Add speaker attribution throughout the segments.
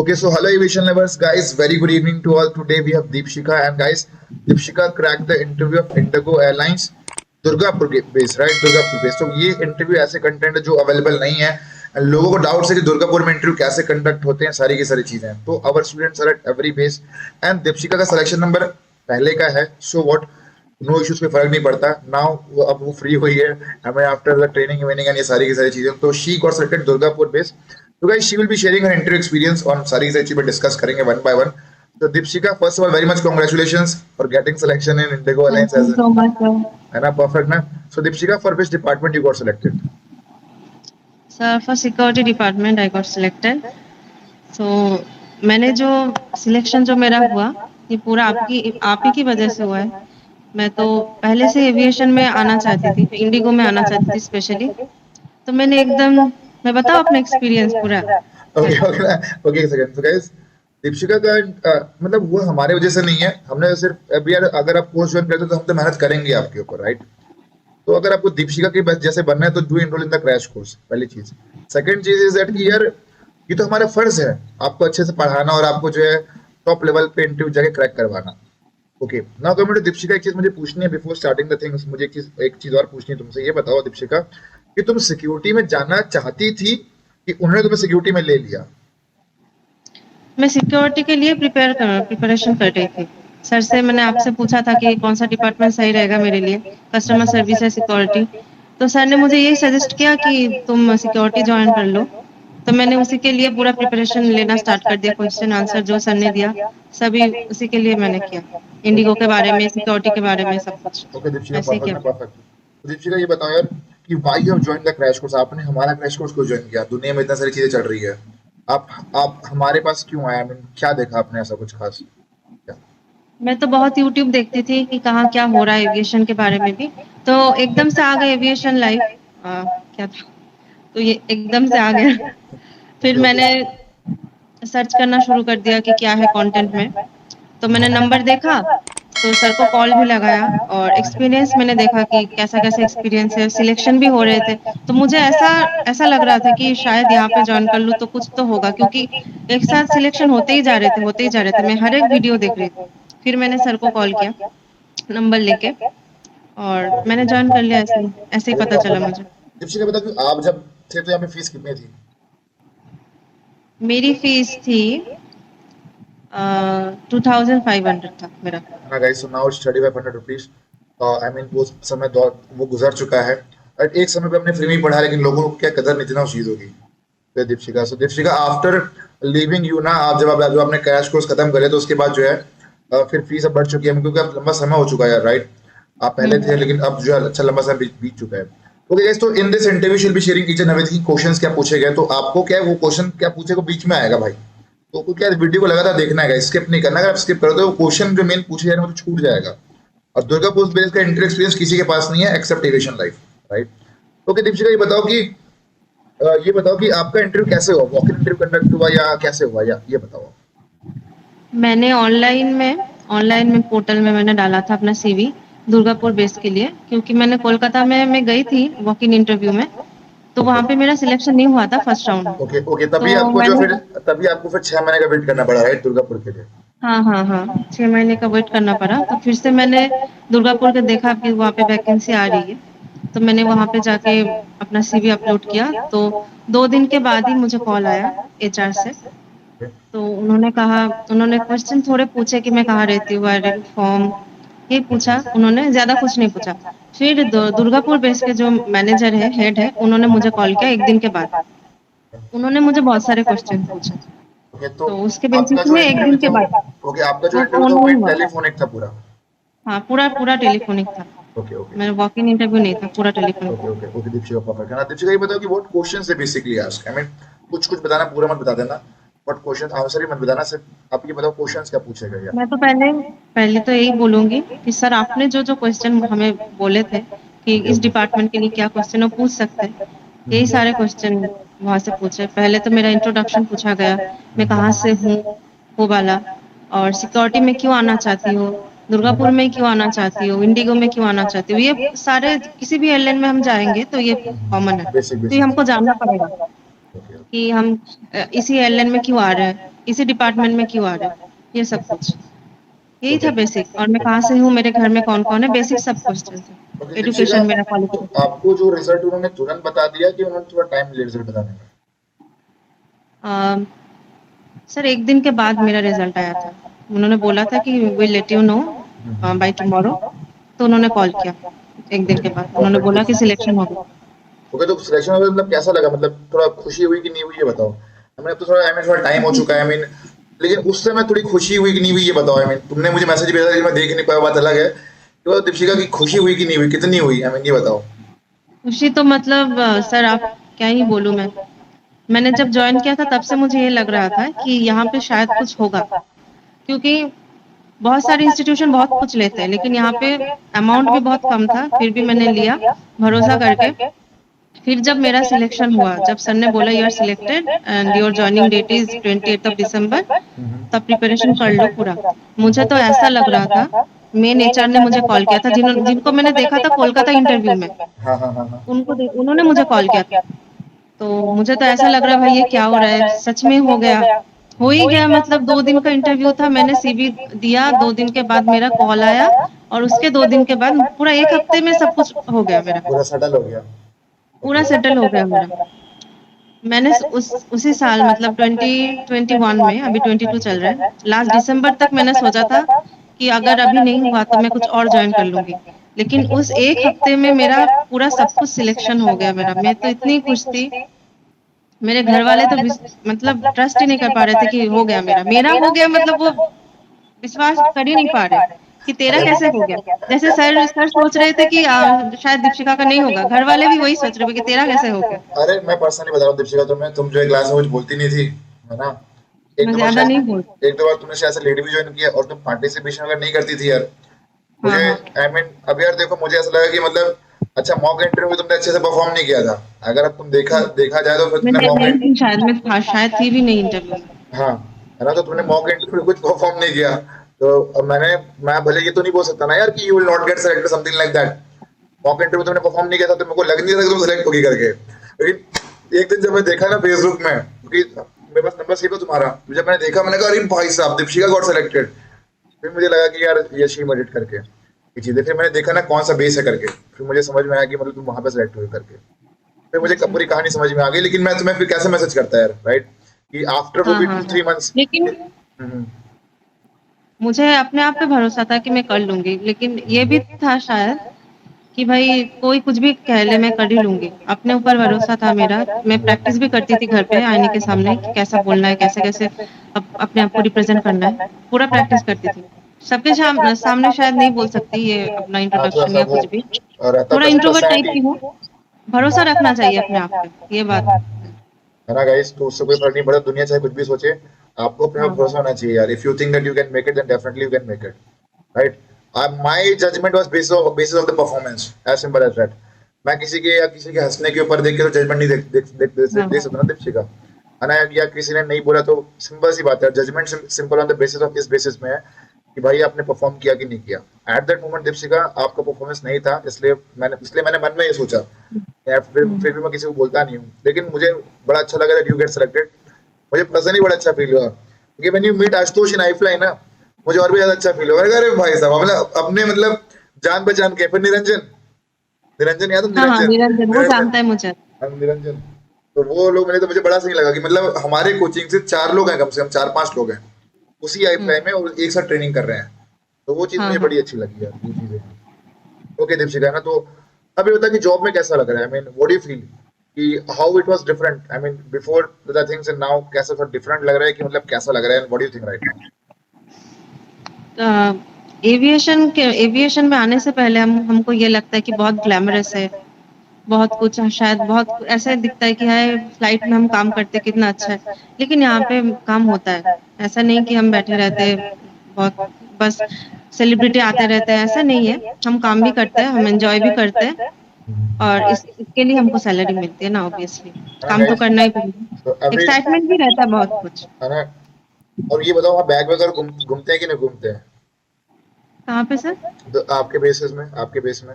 Speaker 1: Okay, so hello aviation lovers, guys. Very good evening to all. Today we have Deepshika, and guys, Deepshika cracked the interview of Indigo Airlines, Durgapur के base, right? Durgapur base. तो ये interview ऐसे content है जो available नहीं है। And लोगों को डाउट है कि दुर्गापुर में इंटरव्यू कैसे कंडक्ट होते हैं, सारी की सारी चीजें। तो our students are at every base, and Deepshikha का सिलेक्शन नंबर पहले का है। सो व्हाट, नो इश्यूज, कोई फर्क नहीं पड़ता। नाउ अब वो फ्री हुई है हमें आफ्टर द ट्रेनिंग वेनिंग एंड ये सारी की सारी चीजें। तो she got selected Durgapur base. तो guys she will be sharing her interview experience on सारी की सारी चीजें डिस्कस करेंगे वन बाय वन। तो Deepshika, first of all very much congratulations for getting selection in IndiGo
Speaker 2: Thank
Speaker 1: alliance
Speaker 2: you
Speaker 1: as
Speaker 2: so much, sir.
Speaker 1: है ना, perfect ना। So Deepshika, for which department you got selected?
Speaker 2: Sir, for security department, I got selected. So, मैंने जो selection जो मेरा हुआ, ये पूरा आप ही की वजह से हुआ है। मैं तो पहले से एविएशन में आना चाहती थी, इंडिगो में आना चाहती थी स्पेशली। तो मैंने एकदम, मैं बताऊँ अपना एक्सपीरियंस पूरा।
Speaker 1: ओके ओके ओके, एक सेकंड। तो गाइस, दीपशिका का मतलब वो हमारे वजह से नहीं है। हमने सिर्फ अभी यार, अगर आप कोर्स ज्वाइन करते हो तो हम तो मेहनत करेंगे आपके ऊपर, राइट? तो अगर आपको दीपशिका के जैसे बनना है तो do enrol in the crash course, पहली चीज। सेकंड चीज इज दैट कि यार ये तो हमारा फर्ज है आपको अच्छे से पढ़ाना और आपको जो है टॉप लेवल पे इंटरव्यू जाके क्रैक करवाना। Okay, now coming to Deepshikha, एक चीज मुझे पूछनी है बिफोर स्टार्टिंग द थिंग्स। मुझे एक चीज और पूछनी है तुमसे। ये बताओ दीपशिका कि तुम सिक्योरिटी में जाना चाहती थी कि उन्होंने तुम्हें सिक्योरिटी में ले लिया?
Speaker 2: मैं सिक्योरिटी के लिए प्रिपरेशन कर रही थी। सर से मैंने आपसे पूछा था कि कौन सा डिपार्टमेंट सही रहेगा मेरे लिए, कस्टमर सर्विस है सिक्योरिटी। तो सर ने मुझे यही सजेस्ट किया कि तुम सिक्योरिटी ज्वाइन कर लो। तो मैंने उसी के लिए पूरा प्रिपरेशन लेना स्टार्ट कर दिया, क्वेश्चन आंसर जो सर ने दिया सभी उसी के लिए मैंने किया। इंडिगो के बारे में, सिक्योरिटी के बारे में सब कुछ
Speaker 1: ओके दीपशिका,
Speaker 2: ऐसे ही
Speaker 1: परफेक्ट
Speaker 2: किया।
Speaker 1: ना, परफेक्ट। तो दीपशिका ये बताओ यार कि why you have joined the crash course? आपने हमारा क्रैश कोर्स क्यों ज्वाइन किया? दुनिया में इतना सारी चीजें चल रही है, आप हमारे पास क्यों आए? I mean, क्या देखा आपने ऐसा कुछ खास? क्या?
Speaker 2: मैं तो बहुत यूट्यूब देखती थी कि कहाँ क्या हो रहा है एविएशन के बारे में भी। तो एकदम से आ गए एविएशन लाइव, क्या था, तो ये एकदम से आ गया। फिर
Speaker 1: ओके ओके
Speaker 2: मैंने सर्च करना शुरू कर दिया कि क्या है कंटेंट में। तो मैंने नंबर देखा, तो सर को कॉल भी लगाया और एक्सपीरियंस मैंने देखा कि कैसा-कैसा एक्सपीरियंस है, सिलेक्शन भी हो रहे थे। तो मुझे ऐसा ऐसा लग रहा था कि शायद यहाँ पे जॉइन कर लूँ तो कुछ तो होगा, क्योंकि एक साथ सिलेक्शन होते ही जा रहे थे, होते ही जा रहे थे। मैं हर एक वीडियो देख रही थी। फिर मैंने सर को कॉल किया, नंबर लेके, और मैंने जॉइन कर लिया ऐसे ही
Speaker 1: अरे
Speaker 2: पता चला
Speaker 1: परफेक्ट।
Speaker 2: मुझे।
Speaker 1: दीपशिका बता कि आप जब थे तो यहाँ पे फीस कितनी थी?
Speaker 2: मेरी फीस थी 2500 था मेरा।
Speaker 1: ना guys, so now it's 3500 rupees. I mean वो समय दौर वो गुजर चुका है। और एक समय पे हमने फ्री में ही पढ़ा, लेकिन लोगों को क्या कदर नहीं थी ना उस चीजों की। तो दीपशिका, सो दीपशिका आफ्टर लीविंग यू ना, आप जब आपने क्रैश कोर्स खत्म करे तो उसके बाद जो है फिर फीस अब बढ़ चुकी है क्योंकि अब लंबा समय हो चुका है, राइट? आप पहले थे
Speaker 2: हुँ।
Speaker 1: लेकिन अब जो है अच्छा लंबा समय बीत चुका है। ओके गाइस, तो इन दिस इंटरव्यू शिल be sharing each and everything. Questions क्या पूछे गए तो आपको क्या है वो क्वेश्चन क्या पूछे को बीच में आएगा भाई। तो क्या वीडियो को लगातार देखना है, स्किप नहीं करना। अगर आप स्किप करो तो वो क्वेश्चन जो मेन पूछे जा रहे हैं वो तो छूट जाएगा। और दुर्गा पोस्ट बेस का इंटर एक्सपीरियंस किसी के पास नहीं है except aviation life, right? Okay Deepshikha, ये बताओ कि आपका इंटरव्यू कैसे हुआ? वॉक इन इंटरव्यू कंडक्ट हुआ या कैसे हुआ, या ये बताओ?
Speaker 2: मैंने ऑनलाइन में पोर्टल में मैंने डाला था अपना सीवी दुर्गापुर बेस के लिए, क्योंकि मैंने कोलकाता में मैं गई थी वॉक इन इंटरव्यू में, तो
Speaker 1: ओके
Speaker 2: वहाँ पे मेरा सिलेक्शन नहीं हुआ था फर्स्ट राउंड में।
Speaker 1: ओके ओके,
Speaker 2: तो मैंने,
Speaker 1: तभी आपको फिर 6 महीने का वेट करना पड़ा, राइट, दुर्गापुर के लिए?
Speaker 2: हाँ, हाँ, हाँ, 6 महीने का वेट करना पड़ा। तो फिर से मैंने दुर्गापुर के देखा कि वहाँ पे वैकेंसी आ रही है, तो मैंने वहाँ पे जाके अपना सीवी अपलोड किया। तो 2 दिन के बाद ही मुझे कॉल आया एचआर से। तो उन्होंने क्वेश्चन थोड़े पूछे कि मैं कहाँ रहती हूँ, आई रेडी फॉर्म, ये पूछा उन्होंने, ज़्यादा कुछ नहीं पूछा। फिर दुर्गापुर बेस के जो मैनेजर है, हेड है, उन्होंने मुझे कॉल किया 1 दिन के बाद। उन्होंने मुझे बहुत सारे क्वेश्चन पूछे।
Speaker 1: ओके, तो
Speaker 2: तो उसके
Speaker 1: आपका
Speaker 2: बेसिस
Speaker 1: जो
Speaker 2: में 1 दिन
Speaker 1: इंटरव्यू
Speaker 2: के
Speaker 1: था
Speaker 2: बाद
Speaker 1: ओके, आपका जो
Speaker 2: वो
Speaker 1: इंटरव्यू
Speaker 2: फ़ोन
Speaker 1: था वो
Speaker 2: नहीं हुआ।
Speaker 1: टेलीफोनिक था पूरा?
Speaker 2: हाँ, पूरा पूरा टेलीफ़ोनिक था।
Speaker 1: ओके ओके
Speaker 2: मेरा वॉक इन इंटरव्यू नहीं था, पूरा टेलीफ़ोनिक
Speaker 1: ओके
Speaker 2: था।
Speaker 1: ओके ओके दीपशिका, परफेक्ट है ना। दीपशिका ये बताओ कि व्हाट क्वेश्चंस है बेसिकली आस्क, आई मीन कुछ कुछ बताना, पूरा मत बता देना। व्हाट क्वेश्चन, आंसर ही मत बताना, सिर्फ आप ये बताओ क्वेश्चंस क्या पूछे गए
Speaker 2: मैं तो पहले तो यही बोलूँगी कि सर आपने जो-जो क्वेश्चन हमें बोले थे कि
Speaker 1: ओके
Speaker 2: इस
Speaker 1: ओके
Speaker 2: डिपार्टमेंट के लिए क्या क्वेश्चन वो पूछ सकते हैं, यही सारे क्वेश्चन वहाँ से पूछे। पहले तो मेरा इंट्रोडक्शन पूछा गया, मैं कहाँ से हूँ, वो वाला, और सिक्योरिटी में क्यों आना चाहती हो, दुर्गापुर में क्यों आना चाहती हो, इंडिगो में क्यों आना चाहती हो। ये सारे किसी भी एयरलाइन में हम जाएँगे तो ये कॉमन है।
Speaker 1: बेसिक
Speaker 2: तो ये
Speaker 1: बेसिक
Speaker 2: हमको जानना पड़ेगा
Speaker 1: ओके
Speaker 2: कि हम इसी एयरलाइन में क्यों आ रहे हैं, इसी डिपार्टमेंट में क्यों आ रहे हो, ये सब कुछ। यही था
Speaker 1: ओके
Speaker 2: बेसिक। और मैं कहाँ से हूँ, मेरे घर में कौन-कौन है, बेसिक सब क्वेश्चन थे।
Speaker 1: ओके दीपशिका,
Speaker 2: एजुकेशन मेरा
Speaker 1: तो
Speaker 2: क्वालिफिकेशन।
Speaker 1: आपको जो रिजल्ट उन्होंने तुरंत बता दिया कि उन्होंने थोड़ा टाइम लिया रिजल्ट बताने में?
Speaker 2: अ, सर 1 दिन के बाद मेरा रिजल्ट आया था। उन्होंने बोला था कि will let you know by tomorrow, तो उन्होंने कॉल किया 1 दिन
Speaker 1: ओके
Speaker 2: के बाद। उन्होंने
Speaker 1: परफेक्ट।
Speaker 2: बोला कि सिलेक्शन हो गया।
Speaker 1: ओके तो सिलेक्शन में मतलब कैसा लगा, मतलब थोड़ा खुशी हुई कि नहीं हुई ये बताओ। हमने अब तो थोड़ा आई मीन थोड़ा टाइम हो चुका है आई मीन, लेकिन उस समय थोड़ी खुशी हुई कि नहीं हुई ये बताओ। आई मीन तुमने मुझे मैसेज भेजा लेकिन मैं देख नहीं पाया, बात अलग है। तो दीपशिका की खुशी हुई कि नहीं हुई, कितनी हुई, आई मीन ये बताओ।
Speaker 2: खुशी तो मतलब सर आप क्या ही बोलूँ मैं। मैंने जब जॉइन किया था तब से मुझे ये लग रहा था कि यहाँ पे शायद कुछ होगा। क्योंकि बहुत सारे इंस्टीट्यूशन बहुत कुछ लेते हैं, लेकिन यहाँ पे अमाउंट भी बहुत कम था, फिर भी मैंने लिया भरोसा करके। फिर जब मेरा सिलेक्शन हुआ, जब सर ने बोला you are selected and your joining date is 28th of December, तब प्रिपरेशन कर लो पूरा। मुझे तो ऐसा लग रहा था, मेन एचआर ने मुझे कॉल किया था, जिनको मैंने देखा था कोलकाता इंटरव्यू में,
Speaker 1: हाँ हाँ हाँ हाँ।
Speaker 2: उन्होंने मुझे कॉल किया था। तो मुझे तो ऐसा लग रहा है भाई ये क्या हो रहा है, सच में हो गया। हो ही गया, मतलब 2 दिन का इंटरव्यू था, मैंने सीवी दिया, 2 दिन के बाद मेरा कॉल आया और उसके 2 दिन के बाद पूरा 1 हफ्ते में सब कुछ हो गया मेरा,
Speaker 1: पूरा सेटल हो गया।
Speaker 2: पूरा
Speaker 1: ओके
Speaker 2: सेटल हो गया मेरा। मैंने उसी साल मतलब 2021 में, अभी 22 चल रहा है, लास्ट दिसंबर तक मैंने सोचा था कि अगर अभी नहीं हुआ तो मैं कुछ और जॉइन कर लूँगी। लेकिन उस 1 हफ्ते में मेरा पूरा सब कुछ सिलेक्शन हो गया मेरा। मैं तो इतनी खुश थी, मेरे घर वाले तो मतलब ट्रस्ट ही नहीं कर पा रहे थे कि हो गया मेरा। मेरा हो गया मतलब वो विश्वास कर ही नहीं पा रहे कि तेरा कैसे हो गया। जैसे सर सोच रहे थे कि शायद दीपिका का नहीं होगा, घर वाले भी वही सोच रहे थे कि तेरा कैसे हो गया।
Speaker 1: अरे मैं पर्सनली बता रहा हूँ दीपशिका, तुम्हें तुम जो है क्लास में कुछ बोलती नहीं थी, है ना। एक
Speaker 2: मैं
Speaker 1: दो बार
Speaker 2: ज़्यादा नहीं बोल।
Speaker 1: शायद एक दो बार तुमने शायद से लेडी भी ज्वाइन किया और तुम पार्टिसिपेशन अगर नहीं करती थी यार।
Speaker 2: हाँ,
Speaker 1: मुझे
Speaker 2: हाँ।
Speaker 1: आई मीन अब यार देखो मुझे ऐसा लगा कि मतलब अच्छा मॉक इंटरव्यू में तुमने अच्छे से परफॉर्म नहीं किया था। अगर अब तुम देखा जाए तो फिर तुमने
Speaker 2: मैं
Speaker 1: मॉक
Speaker 2: नहीं थी शायद, मैं था शायद थी भी नहीं इंटरव्यू में।
Speaker 1: हाँ है ना, तो तुमने मॉक इंटरव्यू कुछ परफॉर्म नहीं किया। तो अब मैं भले ये तो नहीं बोल सकता ना यार कि you will not get selected something like that. Mock interview तुमने परफॉर्म नहीं किया था तो मेरे को लग नहीं रहा कि तुम सिलेक्ट होगी करके। लेकिन एक दिन जब मैं देखा ना फेसबुक में, क्योंकि मेरे पास नंबर सेव है तुम्हारा, जब मैंने देखा मैंने कहा अरे भाई साहब दीपशिका गॉट सिलेक्टेड। फिर मुझे लगा कि यार ये शी मर्ड करके ये चीजें, फिर मैंने देखा ना कौन सा बेस है करके, फिर मुझे समझ में आया कि मतलब तुम वहां पे सिलेक्ट हुए करके। फिर मुझे
Speaker 2: अच्छा।
Speaker 1: पूरी कहानी समझ में आ गई, लेकिन मैं तुम्हें फिर कैसे मैसेज करता है यार, राइट, कि आफ्टर वो
Speaker 2: हाँ,
Speaker 1: भी
Speaker 2: हाँ,
Speaker 1: टू
Speaker 2: हाँ।
Speaker 1: Three months.
Speaker 2: लेकिन मुझे अपने आप पे भरोसा था कि मैं कर लूँगी, लेकिन ये भी था शायद कि भाई कोई कुछ भी कह ले मैं कर ही लूँगी। अपने ऊपर भरोसा था मेरा। मैं प्रैक्टिस भी करती थी घर पे आईने के सामने कि कैसा बोलना है, कैसे-कैसे अपने आप को रिप्रेज़ेंट करना है। पूरा प्रैक्टिस करती थी। सबके सामने शायद नहीं बोल सकती ये अपना
Speaker 1: हाँ थोड़ा
Speaker 2: इंट्रोडक्शन
Speaker 1: सा
Speaker 2: या
Speaker 1: वो
Speaker 2: कुछ भी।
Speaker 1: रहता
Speaker 2: थोड़ा इंट्रोवर्ट टाइप की हूँ। भरोसा रखना चाहिए अपने आप पे, ये बात है।
Speaker 1: है ना गाइस, तो उससे कोई फर्क नहीं पड़ता, दुनिया चाहे कुछ भी सोचे, आपको अपने
Speaker 2: हाँ,
Speaker 1: ऊपर
Speaker 2: हाँ।
Speaker 1: भरोसा होना चाहिए यार। If you think that you can make it then definitely you can make it, right. My judgement was basis of the performance, as simple as that. मैं किसी के या किसी के हंसने के ऊपर देख के तो जजमेंट नहीं
Speaker 2: हाँ,
Speaker 1: दे सकता ना दीपशिका, है ना। या किसी ने नहीं बोला तो सिंपल सी बात है, judgement simple on the basis of इस बेसिस में है कि भाई आपने परफॉर्म किया कि नहीं किया। एट दैट मोमेंट दीपशिका आपका परफॉर्मेंस नहीं था, इसलिए मैंने मन में ये सोचा यार, फिर भी मैं किसी को बोलता नहीं हूँ, लेकिन मुझे बड़ा अच्छा लगा दैट यू गेट सिलेक्टेड। मुझे पर्सनली बड़ा अच्छा फील हुआ क्योंकि व्हेन यू मीट आशुतोष इन आईफ्लाइन ना, मुझे और भी ज्यादा अच्छा फील हुआ। मैंने कहा, अरे भाई साहब अपने मतलब जान पहचान के। फिर निरंजन, निरंजन याद है,
Speaker 2: हाँ, हाँ,
Speaker 1: निरंजन,
Speaker 2: निरंजन वो
Speaker 1: निरंजन,
Speaker 2: जानता है मुझे।
Speaker 1: निरंजन। तो वो लोग मिले तो मुझे बड़ा सही लगा कि मतलब हमारे कोचिंग से 4 लोग हैं, कम से कम 4-5 लोग हैं उसी
Speaker 2: हुँ।
Speaker 1: आईफ्लाइन में और एक साथ ट्रेनिंग कर रहे हैं। तो वो चीज
Speaker 2: हाँ,
Speaker 1: मुझे
Speaker 2: हाँ।
Speaker 1: बड़ी अच्छी लगी यार, ये चीजें। ओके दीपशिका ना, तो अभी बता कि जॉब में कैसा लग रहा है, I mean what do you feel कि how it was different, I mean before the things and now, कैसा थोड़ा डिफरेंट लग रहा है कि मतलब कैसा लग रहा है, what do you think right now?
Speaker 2: A, aviation में आने से पहले हमको ये लगता है कि बहुत ग्लैमरस है, बहुत कुछ शायद बहुत ऐसा दिखता है कि हाय फ्लाइट में हम काम करते कितना अच्छा है। लेकिन यहाँ पे काम होता है। ऐसा नहीं कि हम बैठे रहते बहुत बस सेलिब्रिटी आते रहते हैं, ऐसा नहीं है। हम काम भी करते हैं, हम एन्जॉय भी करते हैं और इसके लिए हमको सैलरी मिलती है ना ऑब्वियसली।
Speaker 1: हाँ
Speaker 2: काम तो
Speaker 1: गाइस,
Speaker 2: करना ही पड़ेगा।
Speaker 1: तो अभी
Speaker 2: एक्साइटमेंट भी रहता है बहुत कुछ।
Speaker 1: है ना। और ये बताओ, आप बैग वगैरह घूमते हैं कि नहीं घूमते हैं?
Speaker 2: कहाँ पे सर?
Speaker 1: तो आपके बेसिस में, आपके बेस में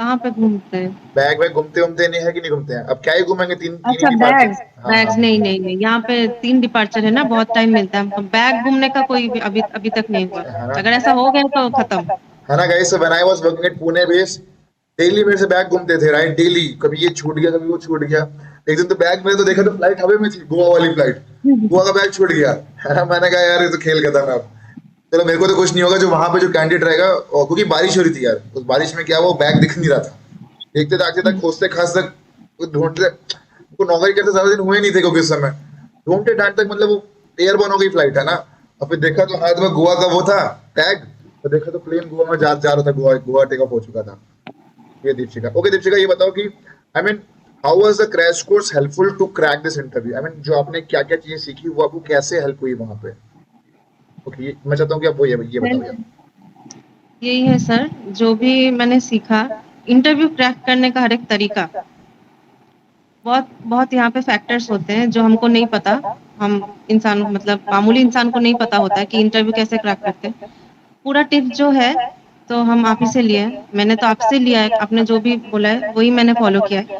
Speaker 2: कहाँ पे घूमते हैं?
Speaker 1: बैग घूमते घूमते नहीं है कि नहीं घूमते हैं? अब क्या ही घूमेंगे, तीन तीन ही
Speaker 2: अच्छा,
Speaker 1: डिपार्चर।
Speaker 2: बैग्स
Speaker 1: हाँ हाँ।
Speaker 2: बैग्स नहीं नहीं नहीं, यहाँ पे 3 डिपार्चर है ना, बहुत टाइम मिलता है हमको। बैग घूमने का कोई भी अभी अभी तक नहीं हुआ।
Speaker 1: है ना,
Speaker 2: अगर ऐसा हो गया तो खत्म।
Speaker 1: है ना guys. When I was working at Pune base, daily मेरे से बैग घूमते थे, राइट, डेली। कभी ये छूट गया, कभी वो छूट गया। एक दिन तो बैग मैंने तो देखा तो फ्लाइट हवा में थी, गोवा वाली फ्लाइट, गोवा का बैग छूट गया, है ना। मैंने कहा यार ये तो खेल खत्म है अब। चलो मेरे को तो कुछ नहीं होगा, जो वहां पे जो कैंडिडेट रहेगा, और क्योंकि बारिश हो रही थी यार, उस बारिश में क्या वो बैग दिख नहीं रहा था। देखते ताकते तक खोजते खास तक ढूंढते, को नौकरी करते ज्यादा दिन हुए नहीं थे क्योंकि उस समय ढूंढते ढांड तक मतलब वो एयरबोर्न हो गई फ्लाइट, है ना। और फिर देखा तो हाथ में गोवा का वो था टैग, तो देखा तो प्लेन गोवा में जा रहा था, गोवा गोवा टेक ऑफ हो चुका था। ये दीपशिका, ओके दीपशिका, ये बताओ कि I mean how was the crash course helpful to crack this interview? I mean जो आपने क्या क्या चीजें सीखी वो आपको कैसे हेल्प हुई वहां पे? ओके, मैं चाहता हूँ कि आप वो ये बताओ यार।
Speaker 2: यही है सर, जो भी मैंने सीखा, इंटरव्यू क्रैक करने का हर एक तरीका, बहुत बहुत यहाँ पे फैक्टर्स होते हैं जो हमको नहीं पता। हम इंसान मतलब मामूली इंसान को नहीं पता होता है कि इंटरव्यू कैसे क्रैक करते हैं। पूरा टिप्स जो है तो हम आप ही से लिए हैं। मैंने तो आपसे लिया है, आपने जो भी बोला है वही मैंने फॉलो किया है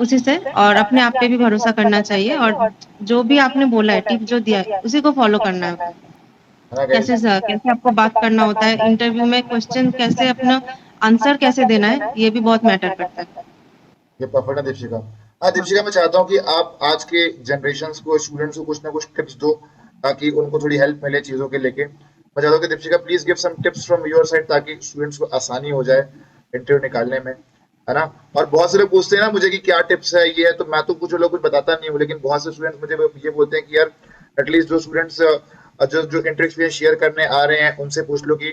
Speaker 2: उसी से। और अपने आप पे भी भरोसा करना चाहिए, और जो भी आपने बोला है, टिप जो दिया है उसी को फॉलो करना है।
Speaker 1: है ना
Speaker 2: कैसे
Speaker 1: गाइस,
Speaker 2: कैसे आपको बात करना होता है इंटरव्यू में, क्वेश्चन कैसे, अपना आंसर कैसे देना है, ये भी बहुत मैटर करता है।
Speaker 1: ये परफेक्ट है दीपशिका। हाँ
Speaker 2: हाँ।
Speaker 1: दीपशिका, मैं चाहता हूँ कि आप आज के जनरेशन को, स्टूडेंट्स को कुछ ना कुछ टिप्स दो, ताकि उनको थोड़ी हेल्प मिले चीजों के लेके। मैं चाहता हूँ कि Deepshikha please give some tips from your side, ताकि स्टूडेंट्स को आसानी हो जाए इंटरव्यू निकालने में, है ना। और बहुत से लोग पूछते हैं ना मुझे कि क्या टिप्स है ये है, तो मैं तो कुछ लोग कुछ बताता नहीं हूँ, लेकिन बहुत से स्टूडेंट्स मुझे ये बोलते हैं कि यार एटलीस्ट जो स्टूडेंट्स जो जो इंटर एक्सपीरियंस शेयर करने आ रहे हैं उनसे पूछ लो कि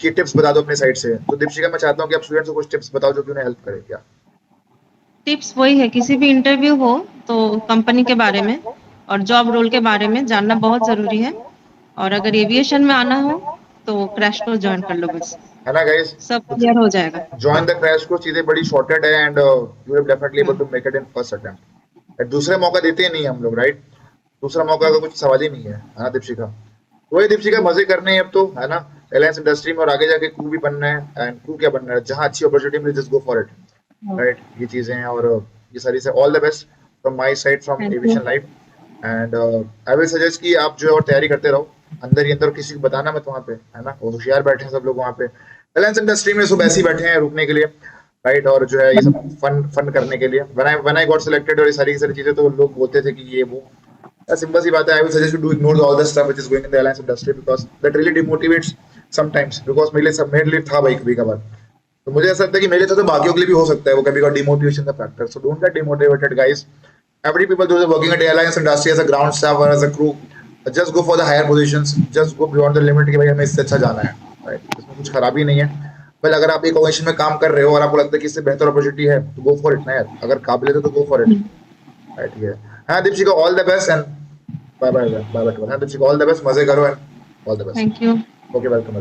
Speaker 1: टिप्स बता दो अपने साइड से। तो दीपशिका, मैं चाहता हूँ कि आप स्टूडेंट्स को कुछ टिप्स बताओ जो कि उन्हें हेल्प करे क्या।
Speaker 2: टिप्स वही है, किसी भी इंटरव्यू हो तो कंपनी के बारे में और जॉब रोल के बारे में जानना बहुत ज़रूरी है। और अगर एविएशन में आना हो तो क्रैश कोर्स जॉइन कर लो बस,
Speaker 1: है ना गाइस,
Speaker 2: सब क्लियर हो जाएगा।
Speaker 1: ज्वाइन द क्रैश कोर्स, चीजें बड़ी शॉर्टेड है and you will definitely able
Speaker 2: हाँ।
Speaker 1: To make it in first attempt. दूसरे मौका देते ही नहीं हम लोग, राइट। दूसरा मौका का कुछ सवाल ही नहीं है ना दीपशिका। तो ये दीपशिका, मजे करने हैं अब तो, है ना, एयरलाइंस इंडस्ट्री में, और आगे जाके क्रू भी बनना है। एंड क्रू क्या बनना है, जहाँ अच्छी अपॉर्चुनिटी मिले just go for it, right. ये चीजें हैं, और ये सारी से all the best from my side, from
Speaker 2: thank you.
Speaker 1: Aviation life. And I will suggest कि आप जो है और तैयारी करते रहो, अंदर ही अंदर, किसी को बताना मत वहाँ पे, है ना। वो होशियार बैठे हैं सब लोग वहाँ पे एयरलाइंस इंडस्ट्री में, सब ऐसे ही बैठे हैं रुकने के लिए, राइट। और जो है ये सब फन फन करने के लिए, व्हेन आई गॉट सिलेक्टेड, और ये सारी की सारी चीजें, तो लोग बोलते थे कि ये वो, सिंपल सी बात है। I will suggest to ignore all the stuff which is going in the airlines industry, because that really demotivates sometimes. Because मेरे लिए था भाई कभी कभार, तो मुझे ऐसा लगता है कि मेरे लिए तो बाकियों के लिए भी हो सकता है वो कभी कभार डिमोटिवेशन का factor. So don't get demotivated guys. Every people those are working at airlines industry as a ground staff or as a crew, just go for the higher positions, just go beyond the limit कि भाई हमें इससे अच्छा जाना है, right. इसमें कुछ खराबी नहीं है। पर अगर आप एक ऑर्गेनाइजेशन में काम कर रहे हो और आपको लगता है कि इससे बेहतर अपॉर्चुनिटी है, तो गो फॉर इट ना यार, अगर काबिलियत है तो गो फॉर इट, राइट। ये हाँ Deepshikha, all the best and bye bye bye bye. हाँ दीपशिका, ऑल द बेस्ट, मजे करो and all the best.
Speaker 2: Thank you.
Speaker 1: Okay, welcome.